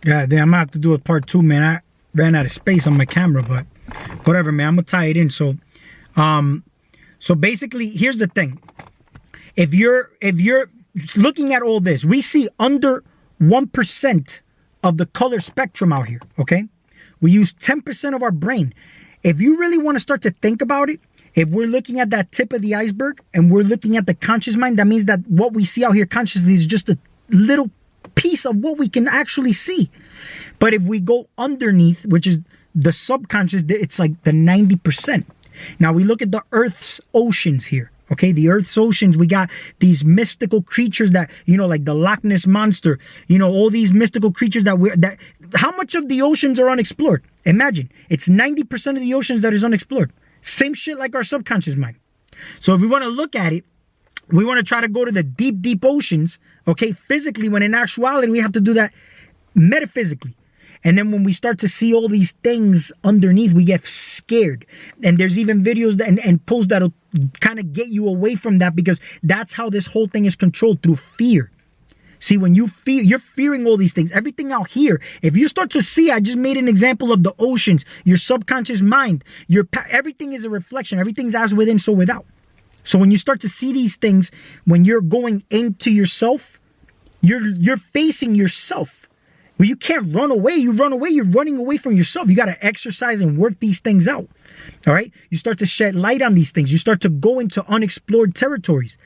Yeah, then I'm gonna have to do a part 2, man. I ran out of space on my camera, but whatever, man. I'm gonna tie it in. So basically, here's the thing. If you're looking at all this, we see under 1% of the color spectrum out here, okay? We use 10% of our brain. If you really want to start to think about it, if we're looking at that tip of the iceberg and we're looking at the conscious mind, that means that what we see out here consciously is just a little piece of what we can actually see. But if we go underneath, which is the subconscious, it's like the 90%. Now we look at the Earth's oceans here. Okay, the Earth's oceans, we got these mystical creatures that, like the Loch Ness Monster, all these mystical creatures that how much of the oceans are unexplored? Imagine, it's 90% of the oceans that is unexplored. Same shit like our subconscious mind. So if we want to look at it, we want to try to go to the deep, deep oceans, okay, physically, when in actuality, we have to do that metaphysically. And then when we start to see all these things underneath, we get scared. And there's even videos and posts that'll kind of get you away from that, because that's how this whole thing is controlled, through fear. See, when you're fearing all these things, everything out here, if you start to see, I just made an example of the oceans, your subconscious mind, everything is a reflection. Everything's as within, so without. So when you start to see these things, when you're going into yourself, you're facing yourself. Well, you can't run away. You run away, you're running away from yourself. You got to exercise and work these things out. All right? You start to shed light on these things. You start to go into unexplored territories.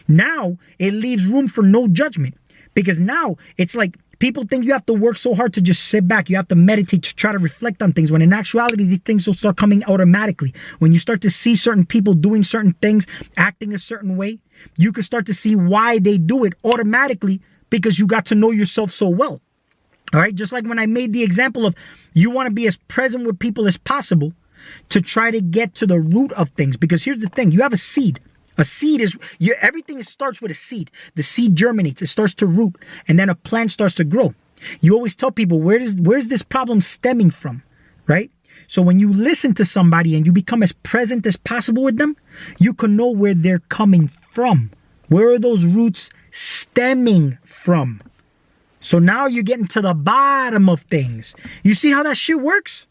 Now, it leaves room for no judgment. Because now, it's like people think you have to work so hard to just sit back. You have to meditate to try to reflect on things. When in actuality, these things will start coming automatically. When you start to see certain people doing certain things, acting a certain way, you can start to see why they do it automatically, because you got to know yourself so well. All right, just like when I made the example of you want to be as present with people as possible to try to get to the root of things. Because here's the thing, you have a seed. A seed is, everything starts with a seed. The seed germinates, it starts to root, and then a plant starts to grow. You always tell people, where's this problem stemming from, right? So when you listen to somebody and you become as present as possible with them, you can know where they're coming from. Where are those roots stemming from? So now you're getting to the bottom of things. You see how that shit works?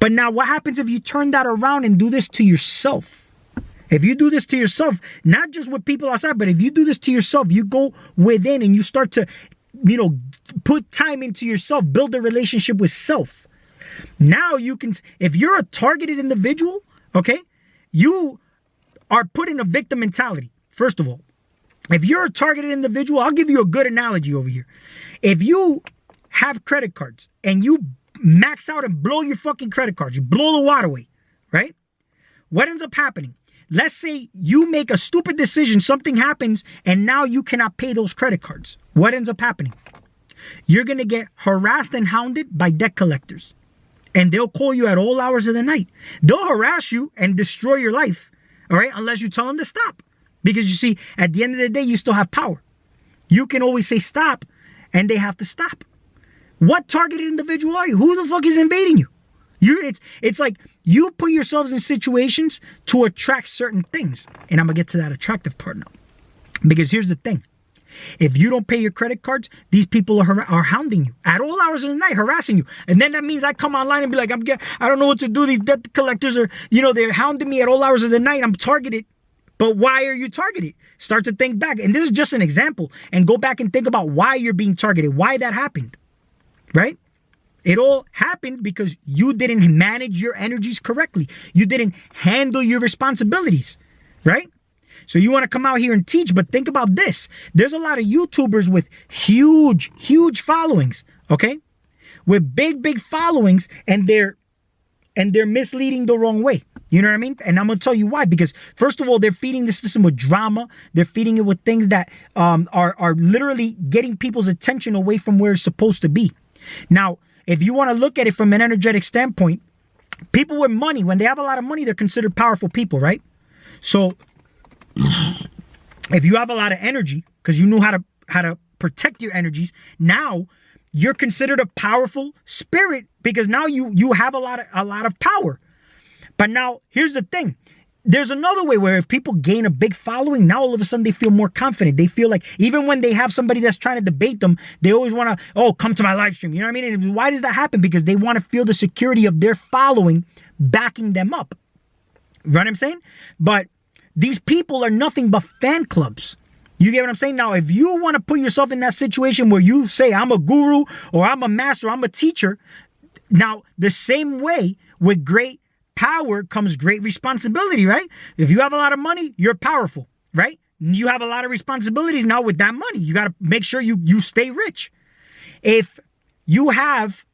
But now what happens if you turn that around and do this to yourself? If you do this to yourself, not just with people outside, but if you do this to yourself, you go within and you start to, put time into yourself, build a relationship with self. Now you can, if you're a targeted individual, okay, you are put in a victim mentality, first of all. If you're a targeted individual, I'll give you a good analogy over here. If you have credit cards and you max out and blow your fucking credit cards, you blow the water away, right? What ends up happening? Let's say you make a stupid decision, something happens, and now you cannot pay those credit cards. What ends up happening? You're going to get harassed and hounded by debt collectors. And they'll call you at all hours of the night. They'll harass you and destroy your life, all right, unless you tell them to stop. Because you see, at the end of the day, you still have power. You can always say stop, and they have to stop. What targeted individual are you? Who the fuck is invading you? It's like you put yourselves in situations to attract certain things. And I'm going to get to that attractive part now. Because here's the thing. If you don't pay your credit cards, these people are hounding you at all hours of the night, harassing you. And then that means I come online and be like, I don't know what to do. These debt collectors are, they're hounding me at all hours of the night. I'm targeted. But why are you targeted? Start to think back. And this is just an example. And go back and think about why you're being targeted, why that happened, right? It all happened because you didn't manage your energies correctly. You didn't handle your responsibilities, right? So you want to come out here and teach, but think about this. There's a lot of YouTubers with huge, huge followings, okay? With big, big followings, and they're misleading the wrong way. You know what I mean? And I'm going to tell you why. Because first of all, they're feeding the system with drama. They're feeding it with things that are literally getting people's attention away from where it's supposed to be. Now, if you want to look at it from an energetic standpoint, people with money, when they have a lot of money, they're considered powerful people, right? So if you have a lot of energy, because you know how to protect your energies, now you're considered a powerful spirit, because now you have a lot of power. But now here's the thing. there's another way where if people gain a big following, now all of a sudden they feel more confident. They feel like even when they have somebody that's trying to debate them, they always want to, oh, come to my live stream. You know what I mean? And why does that happen? Because they want to feel the security of their following backing them up. You know what I'm saying? But these people are nothing but fan clubs. You get what I'm saying? Now, if you want to put yourself in that situation where you say, I'm a guru or I'm a master, I'm a teacher. Now, the same way with great power comes great responsibility, right? If you have a lot of money, you're powerful, right? You have a lot of responsibilities now with that money. You got to make sure you stay rich. If you have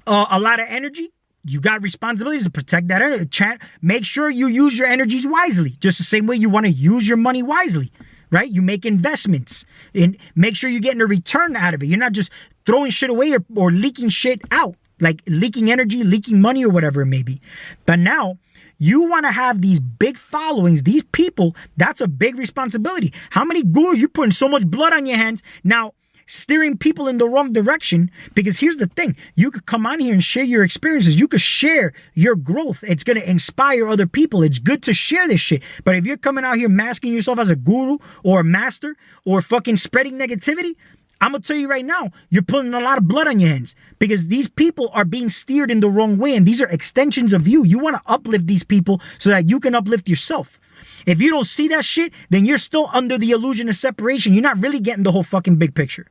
a lot of energy, you got responsibilities to protect that energy. Make sure you use your energies wisely, just the same way you want to use your money wisely, right? You make investments and make sure you're getting a return out of it. You're not just throwing shit away or leaking shit out. Like leaking energy, leaking money, or whatever it may be. But now, you want to have these big followings, these people, that's a big responsibility. How many gurus, you're putting so much blood on your hands, now steering people in the wrong direction? Because here's the thing, you could come on here and share your experiences. You could share your growth. It's going to inspire other people. It's good to share this shit. But if you're coming out here masking yourself as a guru or a master or fucking spreading negativity, I'm going to tell you right now, you're putting a lot of blood on your hands because these people are being steered in the wrong way. And these are extensions of you. You want to uplift these people so that you can uplift yourself. If you don't see that shit, then you're still under the illusion of separation. You're not really getting the whole fucking big picture.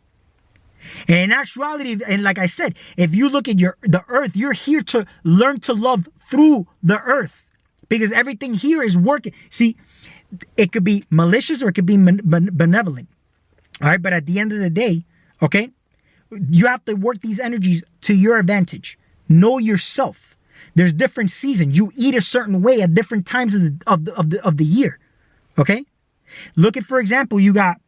And in actuality, and like I said, if you look at the earth, you're here to learn to love through the earth because everything here is working. See, it could be malicious or it could be benevolent. All right, but at the end of the day, okay, you have to work these energies to your advantage. Know yourself. There's different seasons. You eat a certain way at different times of the year. Okay, look at, for example, you got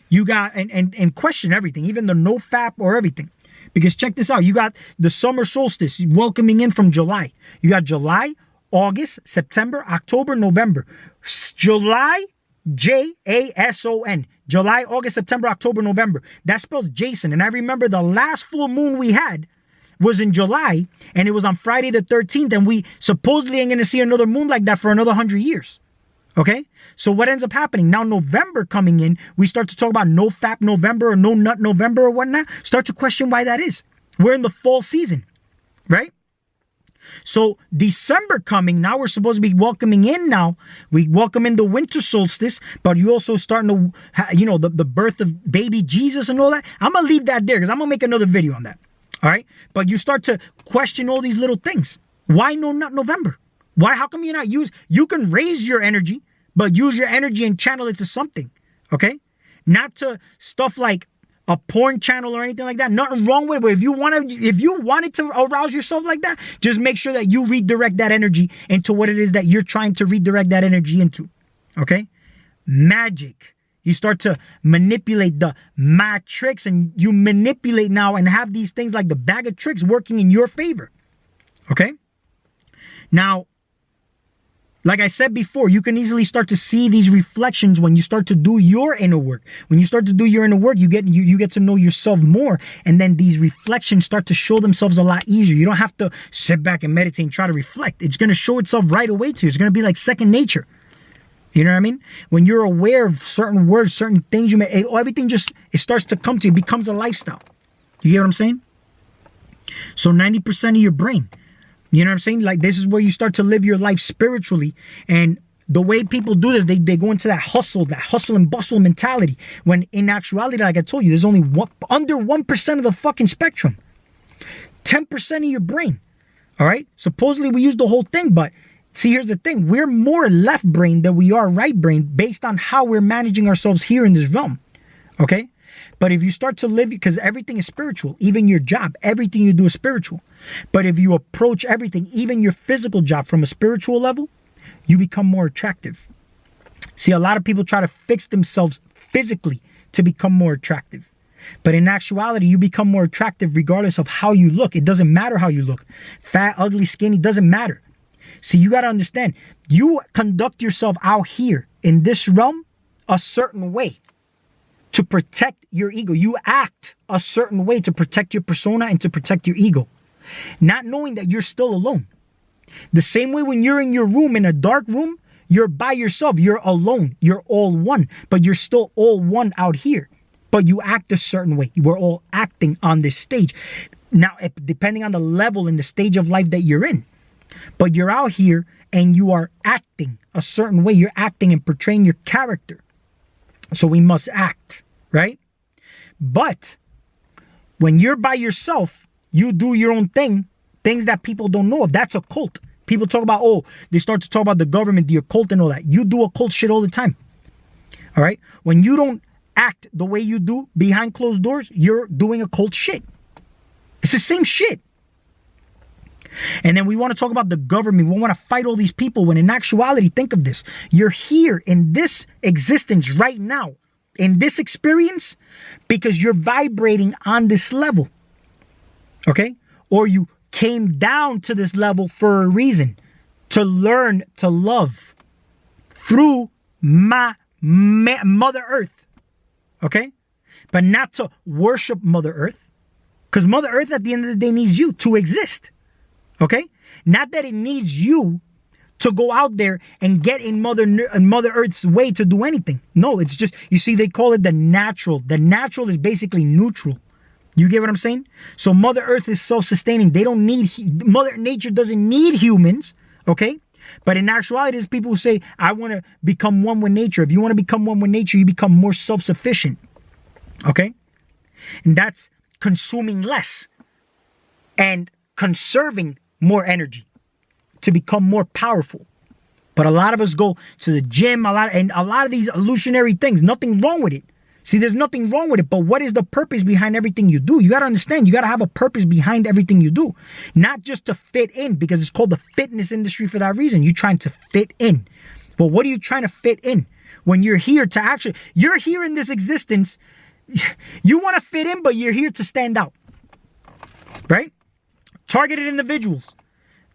and question everything, even the no fap or everything, because check this out. You got the summer solstice welcoming in from July. You got July, August, September, October, November. July, Jason. July, August, September, October, November. That spells Jason. And I remember the last full moon we had was in July, and it was on Friday the 13th, and we supposedly ain't going to see another moon like that for another 100 years. Okay? So what ends up happening? Now November coming in, we start to talk about no fap November or no nut November or whatnot. Start to question why that is. We're in the fall season, right? So December coming, now we're supposed to be welcoming in now. We welcome in the winter solstice, but you also starting to, the birth of baby Jesus and all that. I'm going to leave that there because I'm going to make another video on that. All right. But you start to question all these little things. Why no nut November? Why? How come you're not you can raise your energy, but use your energy and channel it to something. Okay. Not to stuff like a porn channel or anything like that. Nothing wrong with it. But if you wanted to arouse yourself like that, just make sure that you redirect that energy into what it is that you're trying to redirect that energy into. Okay? Magic. You start to manipulate the matrix, and you manipulate now and have these things like the bag of tricks working in your favor. Okay? Now, like I said before, you can easily start to see these reflections when you start to do your inner work. When you start to do your inner work, you get to know yourself more. And then these reflections start to show themselves a lot easier. You don't have to sit back and meditate and try to reflect. It's going to show itself right away to you. It's going to be like second nature. You know what I mean? When you're aware of certain words, certain things, everything it starts to come to you. It becomes a lifestyle. You get what I'm saying? So 90% of your brain. You know what I'm saying? Like, this is where you start to live your life spiritually. And the way people do this, they go into that hustle and bustle mentality. When in actuality, like I told you, there's only under 1% of the fucking spectrum. 10% of your brain. All right? Supposedly we use the whole thing, but see, here's the thing. We're more left brain than we are right brain based on how we're managing ourselves here in this realm. Okay? But if you start to live, because everything is spiritual, even your job, everything you do is spiritual. But if you approach everything, even your physical job, from a spiritual level, you become more attractive. See, a lot of people try to fix themselves physically to become more attractive. But in actuality, you become more attractive regardless of how you look. It doesn't matter how you look. Fat, ugly, skinny, doesn't matter. See, you got to understand, you conduct yourself out here in this realm a certain way to protect your ego. You act a certain way to protect your persona and to protect your ego, not knowing that you're still alone. The same way when you're in your room, in a dark room, You're by yourself. You're alone. You're all one. But you're still all one out here. But you act a certain way. We're all acting on this stage. Now, depending on the level and the stage of life that you're in. But you're out here and you are acting a certain way. You're acting and portraying your character. So we must act, right? But when you're by yourself, you do your own thing, things that people don't know of. That's a cult. People talk about, they start to talk about the government, the occult and all that. You do occult shit all the time. All right? When you don't act the way you do behind closed doors, you're doing occult shit. It's the same shit. And then we want to talk about the government. We want to fight all these people when in actuality, think of this. You're here in this existence right now, in this experience, because you're vibrating on this level. Okay? Or you came down to this level for a reason. To learn to love through Mother Earth. Okay? But not to worship Mother Earth. Because Mother Earth at the end of the day needs you to exist. Okay? Not that it needs you to go out there and get in Mother Earth's way to do anything. No, it's just, you see, they call it the natural. The natural is basically neutral. You get what I'm saying? So Mother Earth is self-sustaining. They don't need, Mother Nature doesn't need humans. Okay? But in actuality, there's people who say, I want to become one with nature. If you want to become one with nature, you become more self-sufficient. Okay? And that's consuming less and conserving more energy to become more powerful. But a lot of us go to the gym, a lot of these illusionary things. Nothing wrong with it. See, there's nothing wrong with it. But what is the purpose behind everything you do? You got to understand, you got to have a purpose behind everything you do. Not just to fit in, because it's called the fitness industry for that reason. You're trying to fit in. But what are you trying to fit in? When you're here to actually, you're here in this existence. You want to fit in, but you're here to stand out. Right? Targeted individuals.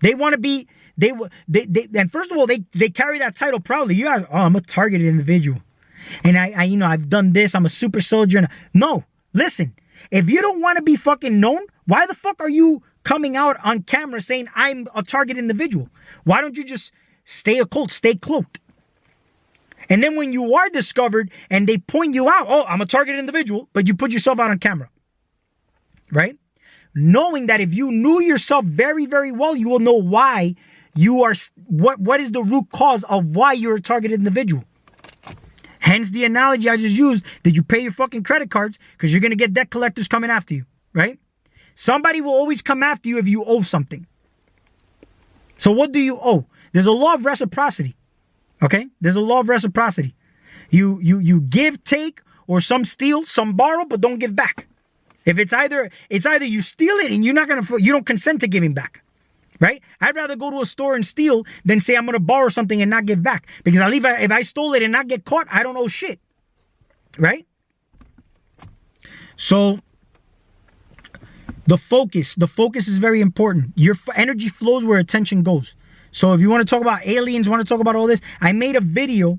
They want to be, and first of all, they carry that title proudly. You guys, I'm a targeted individual. And I've done this. I'm a super soldier. No, listen, if you don't want to be fucking known, why the fuck are you coming out on camera saying I'm a targeted individual? Why don't you just stay occult, stay cloaked? And then when you are discovered and they point you out, I'm a targeted individual, but you put yourself out on camera. Right? Knowing that if you knew yourself very, very well, you will know why you are, what is the root cause of why you're a targeted individual. Hence the analogy I just used. Did you pay your fucking credit cards? Because you're going to get debt collectors coming after you, right? Somebody will always come after you if you owe something. So what do you owe? There's a law of reciprocity, okay? There's a law of reciprocity. You give, take, or some steal, some borrow, but don't give back. If it's either you steal it and you don't consent to giving back, right? I'd rather go to a store and steal than say I'm going to borrow something and not give back, because if I stole it and not get caught, I don't owe shit, right? So the focus is very important. Your energy flows where attention goes. So if you want to talk about aliens, want to talk about all this, I made a video,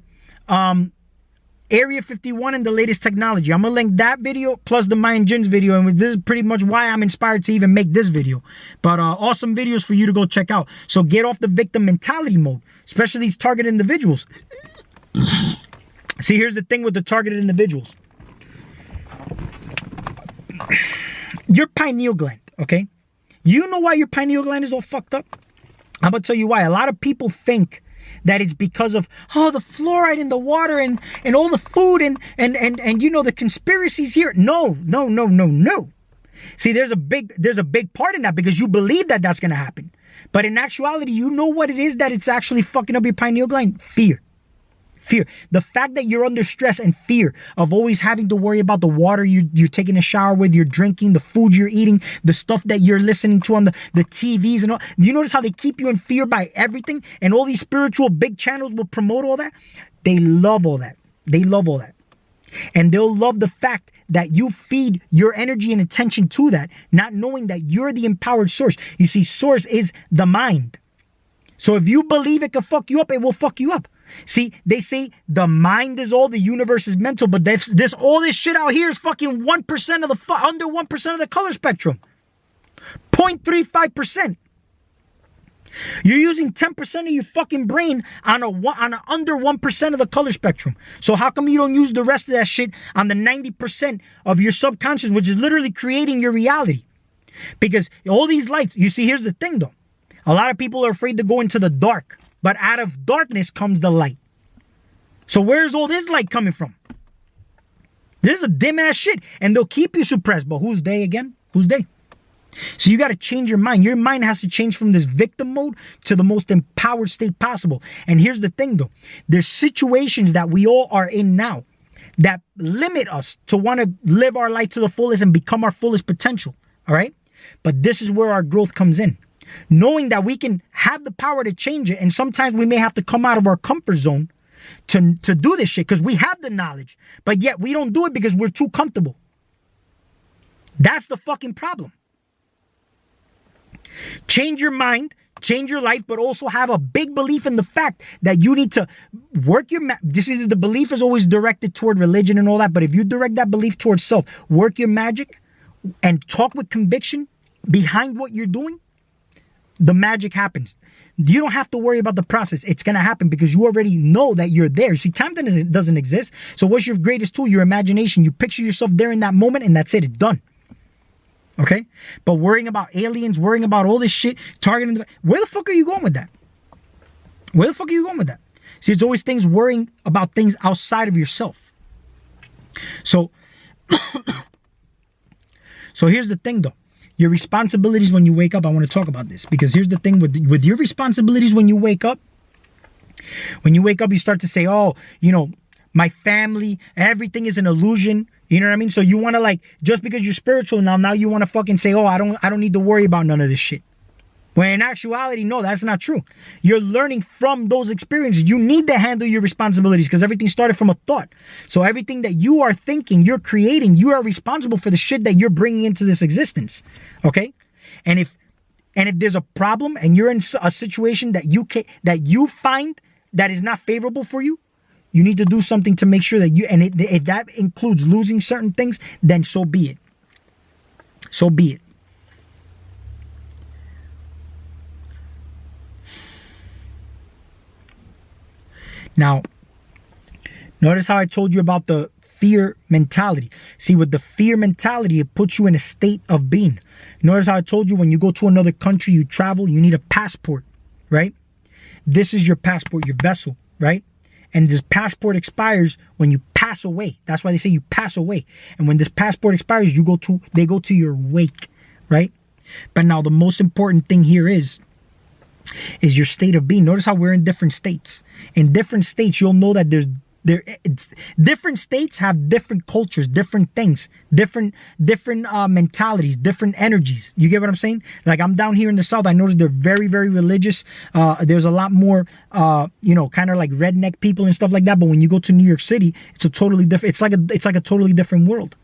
Area 51 and the latest technology. I'm going to link that video plus the Mayan Jinns video. And this is pretty much why I'm inspired to even make this video. But awesome videos for you to go check out. So get off the victim mentality mode, especially these targeted individuals. See, here's the thing with the targeted individuals. Your pineal gland, okay? You know why your pineal gland is all fucked up? I'm going to tell you why. A lot of people think that it's because of, the fluoride in the water and all the food and the conspiracies here. No. See, there's a big part in that because you believe that that's going to happen. But in actuality, you know what it is that it's actually fucking up your pineal gland? Fear. The fact that you're under stress and fear of always having to worry about the water you're taking a shower with, you're drinking, the food you're eating, the stuff that you're listening to on the TVs and all. You notice how they keep you in fear by everything? And all these spiritual big channels will promote all that. They love all that. And they'll love the fact that you feed your energy and attention to that, not knowing that you're the empowered source. You see, source is the mind. So if you believe it can fuck you up, it will fuck you up. See, they say the mind is all, the universe is mental, but this all this shit out here is fucking 1% of the under 1% of the color spectrum. 0.35%. You're using 10% of your fucking brain on a under 1% of the color spectrum. So how come you don't use the rest of that shit on the 90% of your subconscious, which is literally creating your reality? Because all these lights, you see, here's the thing though. A lot of people are afraid to go into the dark, but out of darkness comes the light. So where's all this light coming from? This is a dim ass shit, and they'll keep you suppressed. But who's they again? Who's they? So you got to change your mind. Your mind has to change from this victim mode to the most empowered state possible. And here's the thing though. There's situations that we all are in now that limit us to want to live our life to the fullest and become our fullest potential. All right? But this is where our growth comes in. Knowing that we can have the power to change it. And sometimes we may have to come out of our comfort zone to do this shit because we have the knowledge. But yet we don't do it because we're too comfortable. That's the fucking problem. Change your mind, change your life, but also have a big belief in the fact that you need to work your this is the belief is always directed toward religion and all that, but if you direct that belief towards self, work your magic and talk with conviction behind what you're doing, the magic happens. You don't have to worry about the process. It's going to happen because you already know that you're there. See, time doesn't exist. So what's your greatest tool? Your imagination. You picture yourself there in that moment and that's it. It's done. Okay? But worrying about aliens, worrying about all this shit, targeting, where the fuck are you going with that? Where the fuck are you going with that? See, it's always things worrying about things outside of yourself. So here's the thing though. Your responsibilities when you wake up, I want to talk about this because here's the thing with your responsibilities when you wake up. When you wake up, you start to say, oh, you know, my family, everything is an illusion. You know what I mean? So you want to like, just because you're spiritual now you want to fucking say, oh, I don't need to worry about none of this shit. When in actuality, no, that's not true. You're learning from those experiences. You need to handle your responsibilities because everything started from a thought. So everything that you are thinking, you're creating, you are responsible for the shit that you're bringing into this existence. Okay? And if there's a problem and you're in a situation that you find that is not favorable for you, you need to do something to make sure that if that includes losing certain things, then so be it. So be it. Now, notice how I told you about the fear mentality. See, with the fear mentality, it puts you in a state of being. Notice how I told you when you go to another country, you travel, you need a passport, right? This is your passport, your vessel, right? And this passport expires when you pass away. That's why they say you pass away. And when this passport expires, they go to your wake, right? But now the most important thing here is your state of being. Notice how we're in different states. In different states, you'll know that different states have different cultures, different things, different mentalities, different energies. You get what I'm saying? Like I'm down here in the South, I notice they're very, very religious. There's a lot more, kind of like redneck people and stuff like that. But when you go to New York City, it's a totally different. It's like a totally different world.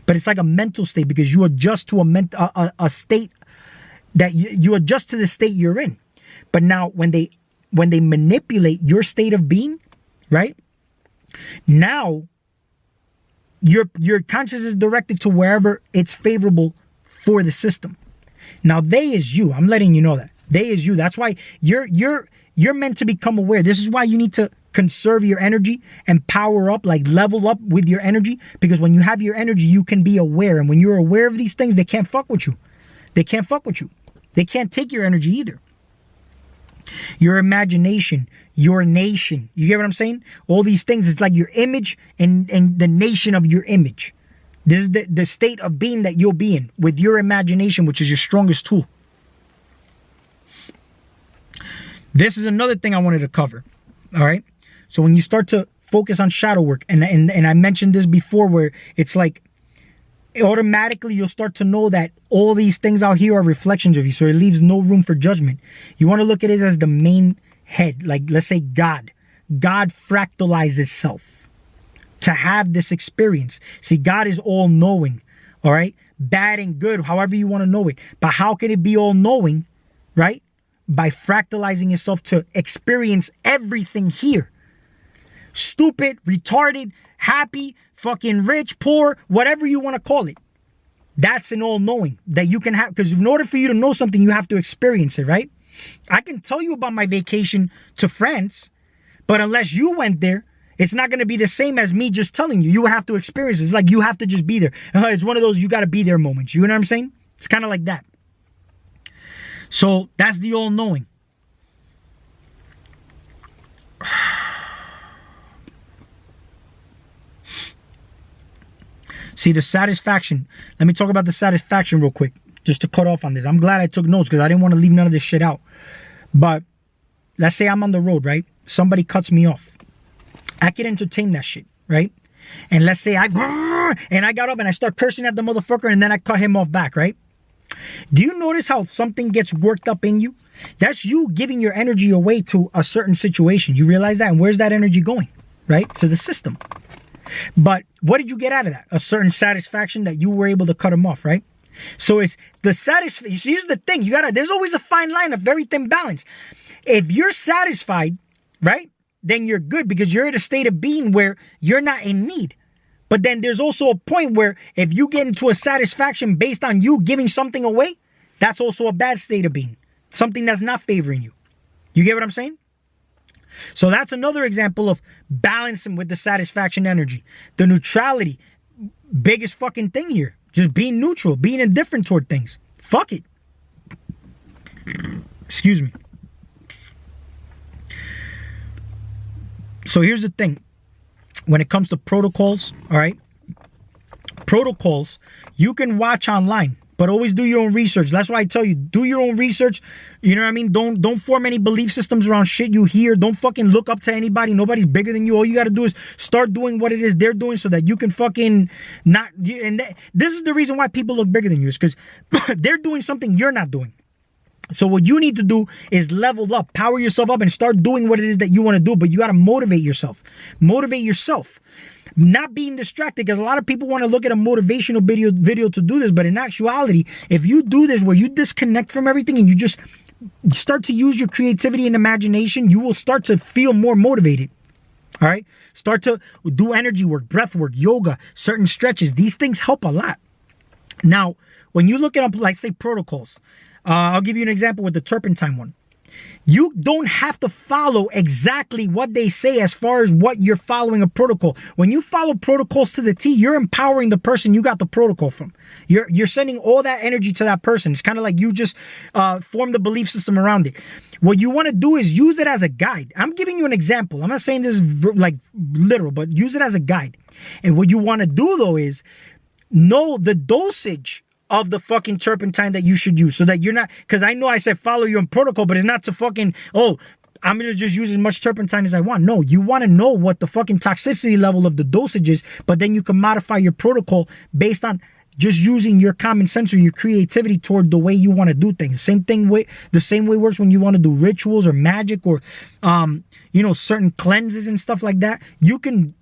But it's like a mental state because you adjust to a state that you adjust to the state you're in. But now when they manipulate your state of being, right? Now your conscious is directed to wherever it's favorable for the system. Now they is you. I'm letting you know that. They is you. That's why you're meant to become aware. This is why you need to conserve your energy and power up, like level up with your energy. Because when you have your energy, you can be aware. And when you're aware of these things, they can't fuck with you. They can't fuck with you. They can't take your energy either. Your imagination, your nation. You get what I'm saying? All these things, it's like your image and the nation of your image. This is the state of being that you'll be in with your imagination, which is your strongest tool. This is another thing I wanted to cover. All right. So when you start to focus on shadow work, and I mentioned this before, where it's like automatically you'll start to know that all these things out here are reflections of you. So it leaves no room for judgment. You want to look at it as the main head. Like, let's say God fractalizes itself to have this experience. See, God is all knowing. All right. Bad and good, however you want to know it. But how can it be all knowing? Right? By fractalizing itself to experience everything here. Stupid, retarded, happy, fucking rich, poor, whatever you want to call it. That's an all-knowing that you can have. Because in order for you to know something, you have to experience it, right? I can tell you about my vacation to France, but unless you went there, it's not going to be the same as me just telling you. You would have to experience it. It's like you have to just be there. It's one of those you got to be there moments. You know what I'm saying? It's kind of like that. So that's the all-knowing. See, the satisfaction. Let me talk about the satisfaction real quick, just to cut off on this. I'm glad I took notes because I didn't want to leave none of this shit out. But let's say I'm on the road, right? Somebody cuts me off. I can entertain that shit, right? And let's say I got up and I start cursing at the motherfucker and then I cut him off back, right? Do you notice how something gets worked up in you? That's you giving your energy away to a certain situation. You realize that? And where's that energy going? Right? To the system. But what did you get out of that? A certain satisfaction that you were able to cut him off, right? So it's the satisfaction. Here's the thing. There's always a fine line, a very thin balance. If you're satisfied, right, then you're good because you're in a state of being where you're not in need. But then there's also a point where if you get into a satisfaction based on you giving something away, that's also a bad state of being. Something that's not favoring you. You get what I'm saying? So that's another example of balancing with the satisfaction energy. The neutrality, biggest fucking thing here. Just being neutral, being indifferent toward things. Fuck it. Excuse me. So here's the thing. When it comes to protocols, all right? Protocols, you can watch online, but always do your own research. That's why I tell you, do your own research. You know what I mean? Don't form any belief systems around shit you hear. Don't fucking look up to anybody. Nobody's bigger than you. All you got to do is start doing what it is they're doing so that you can fucking not. And this is the reason why people look bigger than you is because they're doing something you're not doing. So what you need to do is level up, power yourself up, and start doing what it is that you want to do. But you got to motivate yourself. Motivate yourself. Not being distracted, because a lot of people want to look at a motivational video to do this. But in actuality, if you do this where you disconnect from everything and you just start to use your creativity and imagination, you will start to feel more motivated. All right? Start to do energy work, breath work, yoga, certain stretches. These things help a lot. Now, when you look at, like, say, protocols, I'll give you an example with the turpentine one. You don't have to follow exactly what they say as far as what you're following a protocol. When you follow protocols to the T, you're empowering the person you got the protocol from. You're sending all that energy to that person. It's kind of like you just form the belief system around it. What you want to do is use it as a guide. I'm giving you an example. I'm not saying this is like literal, but use it as a guide. And what you want to do, though, is know the dosage of the fucking turpentine that you should use, so that you're not, because I know I said follow your own protocol, but it's not to fucking, I'm going to just use as much turpentine as I want. No, you want to know what the fucking toxicity level of the dosage is, but then you can modify your protocol based on just using your common sense or your creativity toward the way you want to do things. The same way works when you want to do rituals or magic or, certain cleanses and stuff like that. You can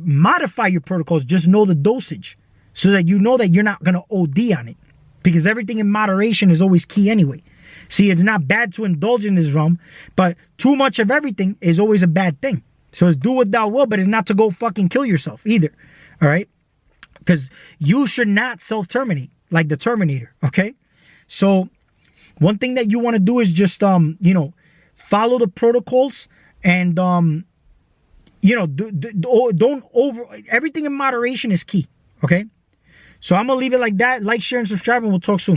modify your protocols, just know the dosage. So that you know that you're not going to OD on it. Because everything in moderation is always key anyway. See, it's not bad to indulge in this realm, but too much of everything is always a bad thing. So it's do what thou will, but it's not to go fucking kill yourself either. All right? Because you should not self-terminate like the Terminator. Okay? So one thing that you want to do is just, follow the protocols and, don't everything in moderation is key. Okay? So I'm going to leave it like that. Like, share, and subscribe, and we'll talk soon.